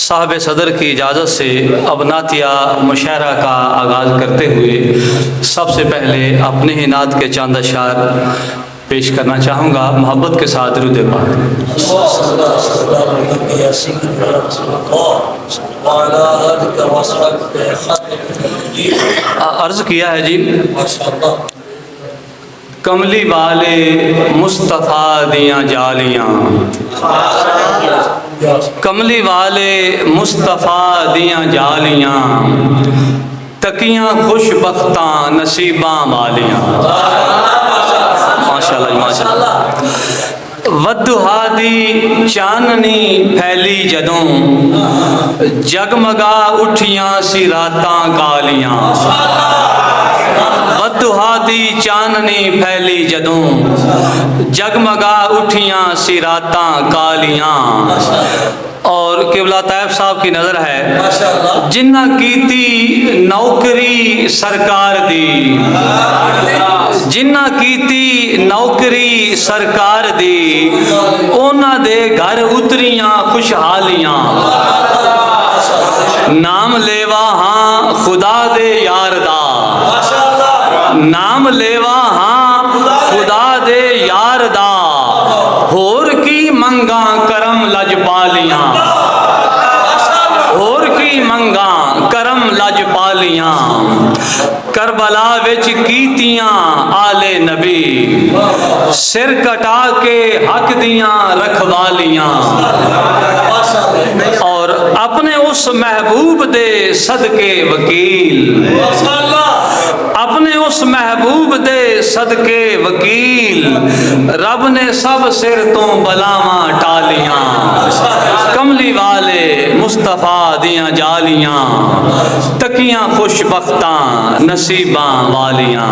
صاحب صدر کی اجازت سے اب نعتیہ مشاعرہ کا آغاز کرتے ہوئے سب سے پہلے اپنے ہی نعت کے چاند اشعار پیش کرنا چاہوں گا۔ محبت کے ساتھ درود پاک۔ عرض کیا ہے جی، کملی والے مصطفیٰ دیاں جالیاں، کملی والے مصطفیٰ دیاں جالیاں، تکیاں خوش بختاں نصیباں والیاں۔ ماشاءاللہ ماشاءاللہ۔ ودھا دی چاننی پھیلی جدوں، جگمگا اٹھیاں سی راتاں کالیاں۔ ودھا دی چاننی پھیلی جدوں، جگمگا اٹھیاں سی راتاں کالیاں۔ اور قبلہ طیب صاحب کی نظر ہے، جنہ کیتی نوکری سرکار دی، جنہ کیتی نوکری سرکار دی، اونا دے گھر اتریاں خوشحالیاں۔ نام لیوا ہاں خدا دے یار دا، نام لیوا ہاں خدا دے یار دا، ہور کی منگاں کرم لجپالیاں، ہور کی منگاں کرم لجپالیاں۔ کربلا وچ کیتیاں آل نبی، سر کٹا کے حق دیاں رکھوالیاں۔ اور اپنے اس محبوب دے صدقے وکیل، اپنے اس محبوب دے صدقے وکیل، رب نے سب سر تو بلاواں ٹالیاں۔ کملی والے مصطفیٰ دیاں جالیاں، تکیاں خوش بختاں نصیباں والیاں۔